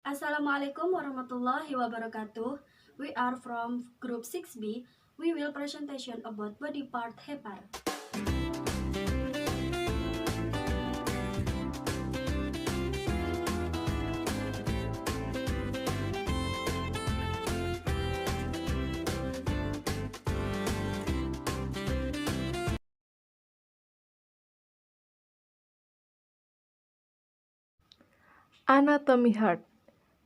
Assalamualaikum warahmatullahi wabarakatuh. We are from group 6B. We will presentation about body part hepat. Anatomy heart.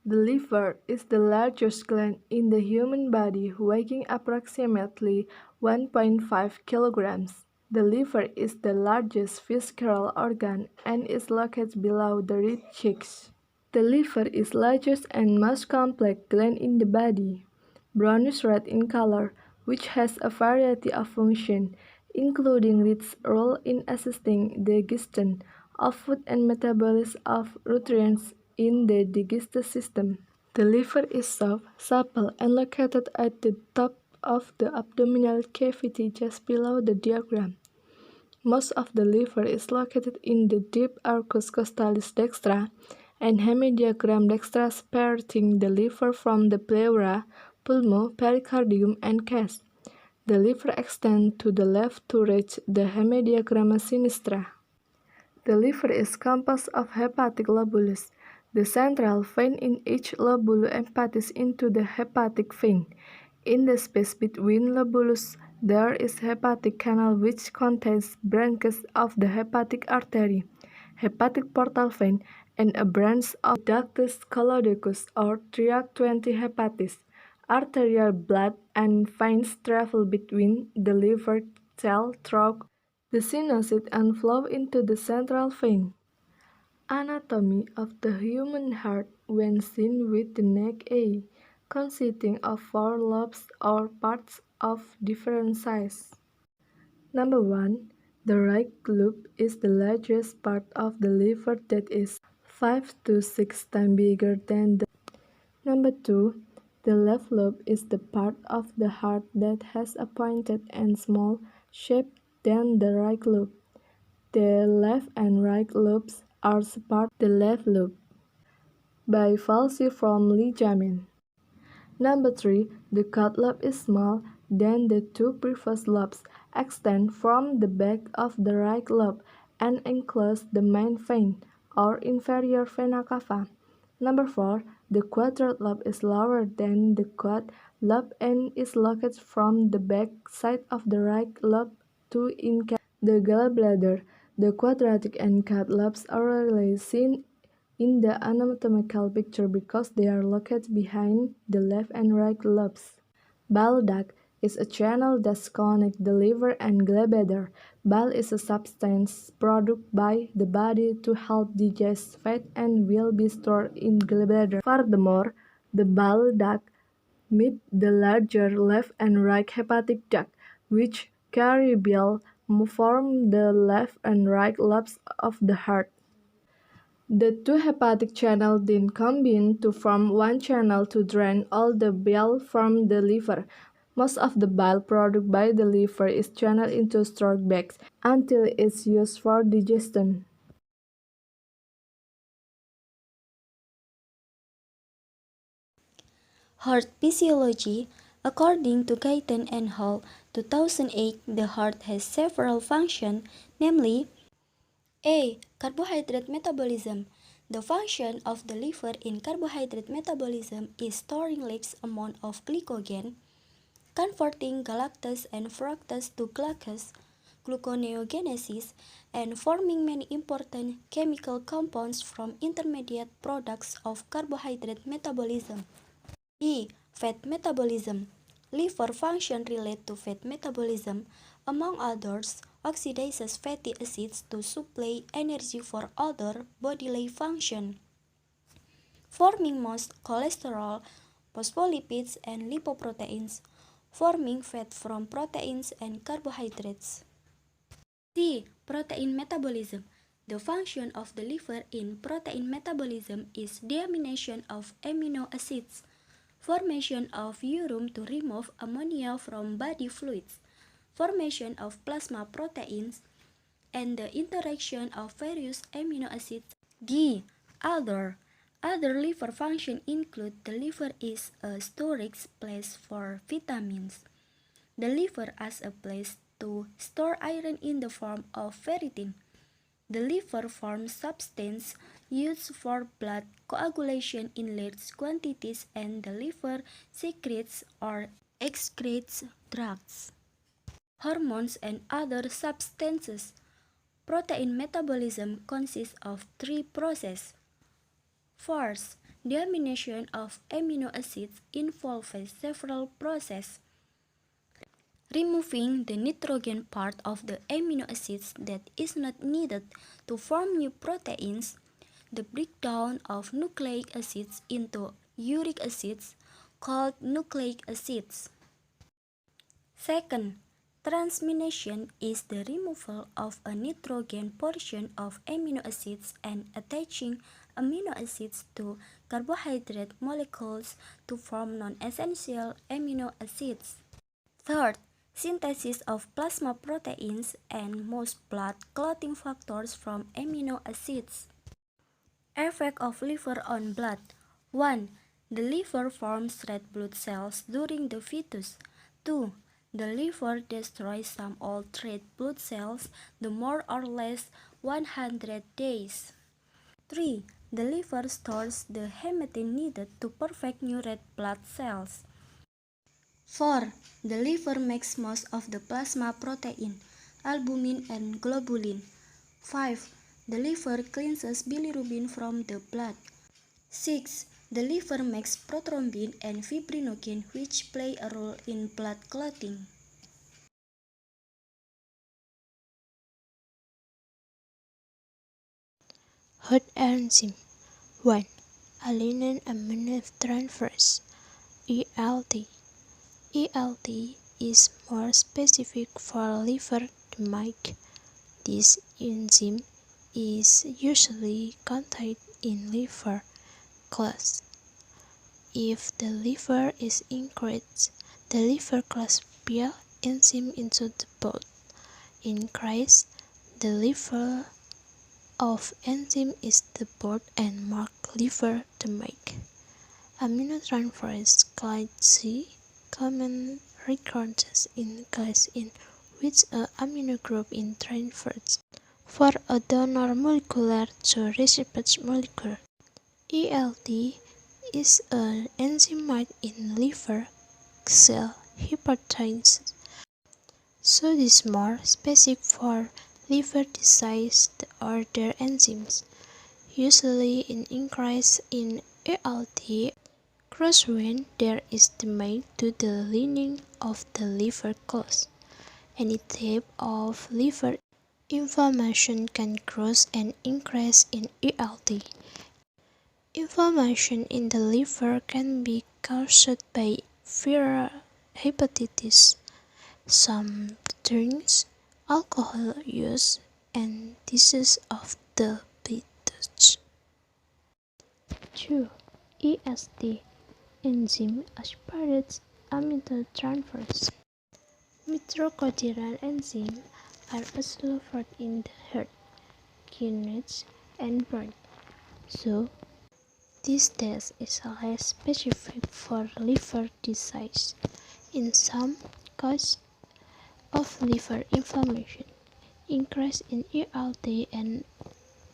The liver is the largest gland in the human body, weighing approximately 1.5 kilograms. The liver is the largest visceral organ and is located below the rib cheeks. The liver is largest and most complex gland in the body, brownish red in color, which has a variety of functions, including its role in assisting digestion of food and metabolism of nutrients in the digestive system. The liver is soft, supple, and located at the top of the abdominal cavity just below the diaphragm. Most of the liver is located in the deep arcus costalis dextra and hemidiaphragm dextra, separating the liver from the pleura, pulmo, pericardium, and cast. The liver extends to the left to reach the hemidiaphragm sinistra. The liver is composed of hepatic lobulus. The central vein in each lobule empties into the hepatic vein. In the space between lobulus, there is hepatic canal which contains branches of the hepatic artery, hepatic portal vein, and a branch of ductus caulodicus or tract 20 hepatis. Arterial blood and veins travel between the liver cell through the sinusoid and flow into the central vein. Anatomy of the human heart when seen with the naked eye, consisting of 4 lobes or parts of different size. Number 1. The right lobe is the largest part of the liver that is 5 to 6 times bigger than the. Number 2. The left lobe is the part of the heart that has a pointed and small shape than the right lobe. The left and right lobes are separate the left lobe by falciform ligament. Number 3. The cut lobe is small than the 2 previous lobes, extend from the back of the right lobe and enclose the main vein or inferior vena cava. Number 4. The quadrate lobe is lower than the quad lobe and is located from the back side of the right lobe to encase the gallbladder. The quadratic and cut lobes are rarely seen in the anatomical picture because they are located behind the left and right lobes. Bile duct is a channel that connects the liver and gallbladder. Bile is a substance produced by the body to help digest fat and will be stored in gallbladder. Furthermore, the bile duct meet the larger left and right hepatic duct, which carry bile, form the left and right lobes of the heart. The 2 hepatic channels then combine to form one channel to drain all the bile from the liver. Most of the bile produced by the liver is channeled into storage bags until it's used for digestion. Heart physiology. According to Guyton and Hall, 2008, the heart has several functions, namely A. Carbohydrate metabolism. The function of the liver in carbohydrate metabolism is storing large amount of glycogen, converting galactose and fructose to glucose, gluconeogenesis, and forming many important chemical compounds from intermediate products of carbohydrate metabolism. B. Fat metabolism. Liver function relate to fat metabolism. Among others, oxidizes fatty acids to supply energy for other bodily function, forming most cholesterol, phospholipids, and lipoproteins, forming fat from proteins and carbohydrates. C. Protein metabolism. The function of the liver in protein metabolism is deamination of amino acids, formation of urine to remove ammonia from body fluids, formation of plasma proteins, and the interaction of various amino acids. D. Other. Other liver functions include the liver is a storage place for vitamins. The liver as a place to store iron in the form of ferritin. The liver forms substance used for blood coagulation in large quantities, and the liver secretes or excretes drugs, hormones, and other substances. Protein metabolism consists of three processes. First, the amination of amino acids involves several processes, removing the nitrogen part of the amino acids that is not needed to form new proteins, the breakdown of nucleic acids into uric acids, called nucleic acids. Second, transmination is the removal of a nitrogen portion of amino acids and attaching amino acids to carbohydrate molecules to form non-essential amino acids. Third, synthesis of plasma proteins and most blood clotting factors from amino acids. Effect of liver on blood. 1. The liver forms red blood cells during the fetus. 2. The liver destroys some old red blood cells the more or less 100 days. 3. The liver stores the hematine needed to perfect new red blood cells. 4. The liver makes most of the plasma protein, albumin, and globulin. 5. The liver cleanses bilirubin from the blood. 6. The liver makes prothrombin and fibrinogen, which play a role in blood clotting. Hot enzyme 1. Alanine aminotransferase (ELT). ELT is more specific for liver damage. This enzyme is usually contained in liver class. If the liver is increased, the liver class pile enzyme into the blood. Increase the level of enzyme is the blood and mark liver damage. Aminotransferase class C common recurrence in class in which a amino group is transferred for a donor molecule to recipient molecule. ELT is an enzyme in liver cell hepatitis, so it is more specific for liver disease than other enzymes. Usually an increase in ELT occurs when there is damage to the lining of the liver cause. Any type of liver inflammation can cause an increase in ELT. Inflammation in the liver can be caused by viral hepatitis, some drinks, alcohol use, and disease of the fetus. 2. EST enzyme aspirates aminotransferase. Mitochondrial enzymes are also found in the heart, kidneys, and brain. So, this test is less specific for liver disease. In some cases of liver inflammation, increase in ELT and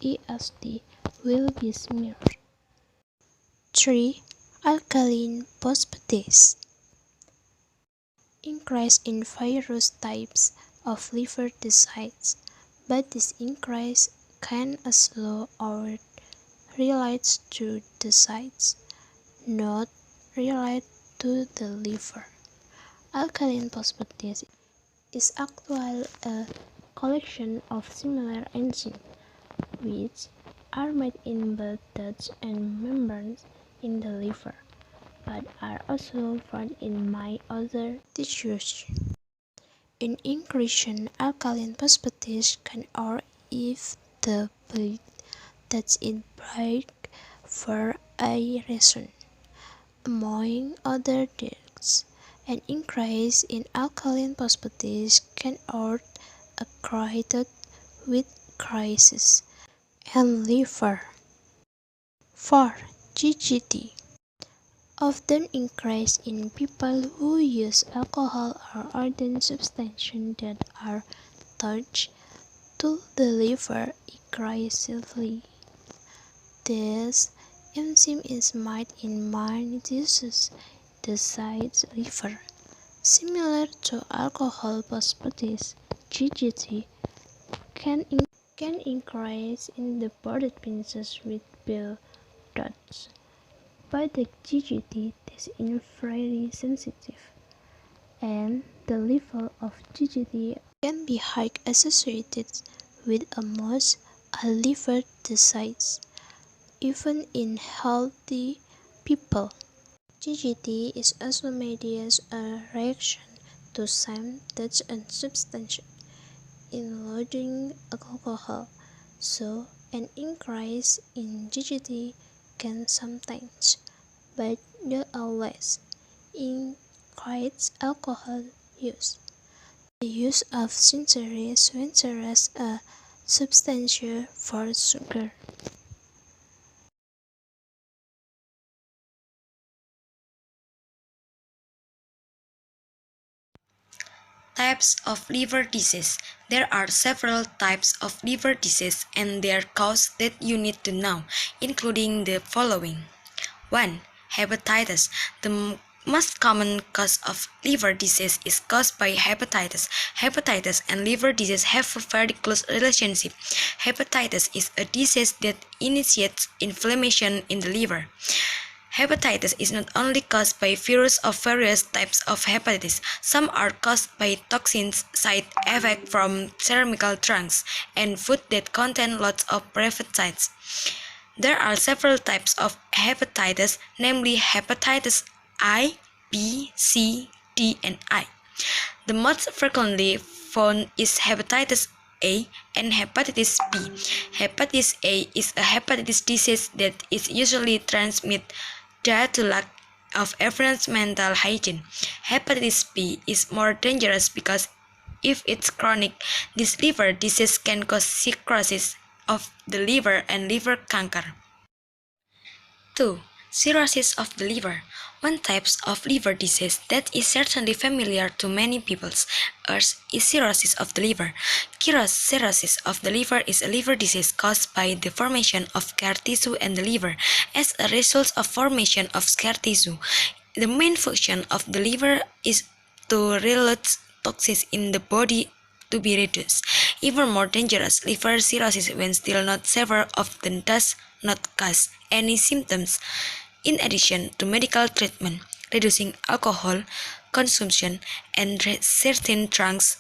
EST will be smeared. 3. Alkaline phosphatase. Increase in various types of liver disease, but this increase can slow or relate to disease, not relate to the liver. Alkaline phosphatase is actually a collection of similar enzymes, which are made in blood ducts and membranes in the liver, but are also found in many other tissues. An increase in alkaline phosphatase can occur if the blood that it breaks for a reason. Among other things, an increase in alkaline phosphatase can occur associated with crisis and liver. 4. GGT often increase in people who use alcohol or other substances that are touched to the liver excessively. This enzyme is made in reduces the size liver. Similar to alcohol phosphatase, GGT can increase in the body pinches with bile ducts. But the GGT is very sensitive, and the level of GGT can be high associated with almost a liver disease, even in healthy people. GGT is also made as a reaction to some touch and substance, including alcohol, so an increase in GGT can sometimes, but not always, increase alcohol use. The use of sensory as a substitute for sugar. Types of liver disease. There are several types of liver disease and their cause that you need to know, including the following. 1. Hepatitis. The most common cause of liver disease is caused by hepatitis. Hepatitis and liver disease have a very close relationship. Hepatitis is a disease that initiates inflammation in the liver. Hepatitis is not only caused by virus of various types of hepatitis. Some are caused by toxins, side effects from ceramical trunks, and food that contain lots of pesticides. There are several types of hepatitis, namely hepatitis I, B, C, D, and I. The most frequently found is hepatitis A and hepatitis B. Hepatitis A is a hepatitis disease that is usually transmitted due to lack of environmental hygiene. Hepatitis B is more dangerous because if it's chronic, this liver disease can cause cirrhosis of the liver and liver cancer. 2. Cirrhosis of the liver. One type of liver disease that is certainly familiar to many people is cirrhosis of the liver. Cirrhosis of the liver is a liver disease caused by the formation of scar tissue in the liver. As a result of formation of scar tissue, the main function of the liver is to release toxins in the body to be reduced. Even more dangerous, liver cirrhosis when still not severe often does not cause any symptoms. In addition to medical treatment, reducing alcohol consumption and certain drugs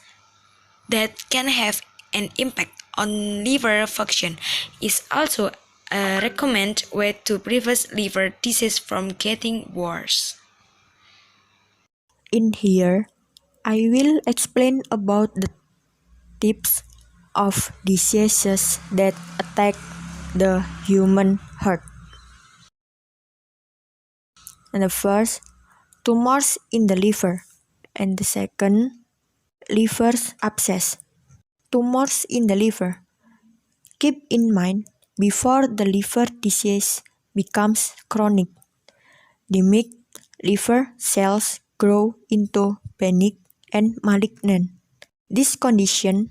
that can have an impact on liver function is also a recommended way to prevent liver disease from getting worse. In here, I will explain about the types of diseases that attack the human heart. And the first, tumors in the liver. And the second, liver abscess. Tumors in the liver. Keep in mind, before the liver disease becomes chronic, they make liver cells grow into benign and malignant. This condition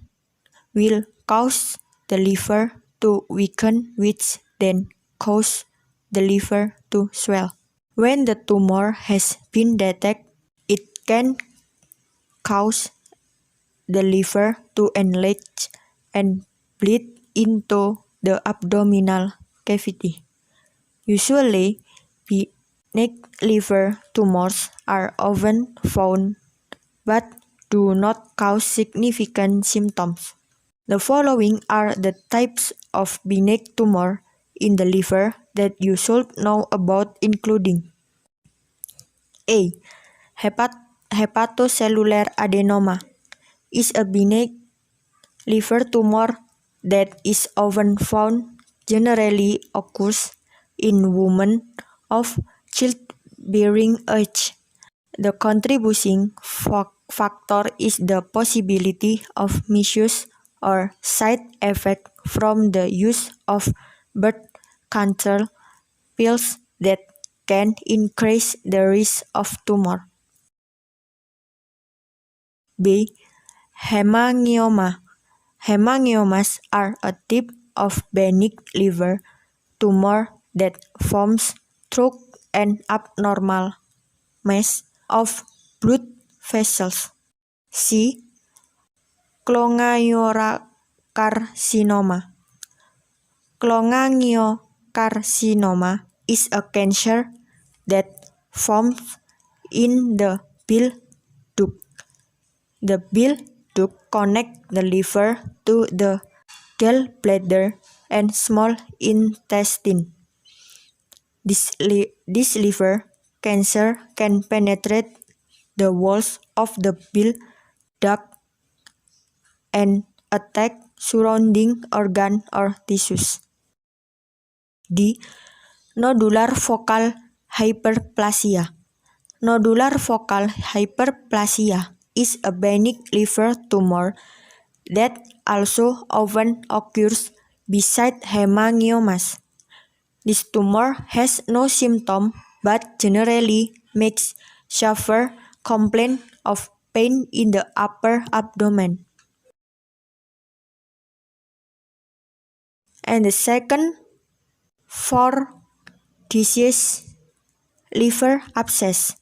will cause the liver to weaken, which then cause the liver to swell. When the tumor has been detected, it can cause the liver to enlarge and bleed into the abdominal cavity. Usually, benign liver tumors are often found but do not cause significant symptoms. The following are the types of benign tumor in the liver that you should know about, including A. Hepatocellular adenoma is a benign liver tumor that is often found, generally occurs in women of childbearing age. The contributing factor is the possibility of misuse or side effect from the use of birth control pills that can increase the risk of tumor. B. Hemangioma. Hemangiomas are a type of benign liver tumor that forms through an abnormal mass of blood vessels. C. Cholangiocarcinoma. Cholangiocarcinoma is a cancer that forms in the bile duct. The bile duct connects the liver to the gallbladder and small intestine. This liver cancer can penetrate the walls of the bile duct and attack surrounding organs or tissues. D. Nodular focal hyperplasia. Nodular focal hyperplasia is a benign liver tumor that also often occurs beside hemangiomas. This tumor has no symptom but generally makes severe complaint of pain in the upper abdomen. And the second for disease, liver abscess.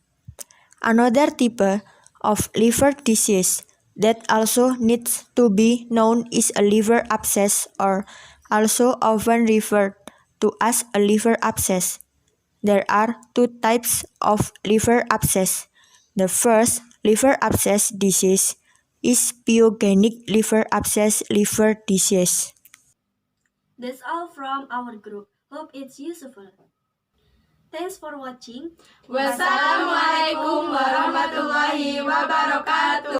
Another type of liver disease that also needs to be known is a liver abscess, or also often referred to as a liver abscess. There are two types of liver abscess. The first liver abscess disease is pyogenic liver abscess liver disease. That's all from our group. Hope it's useful. Thanks for watching. Wassalamualaikum warahmatullahi wabarakatuh.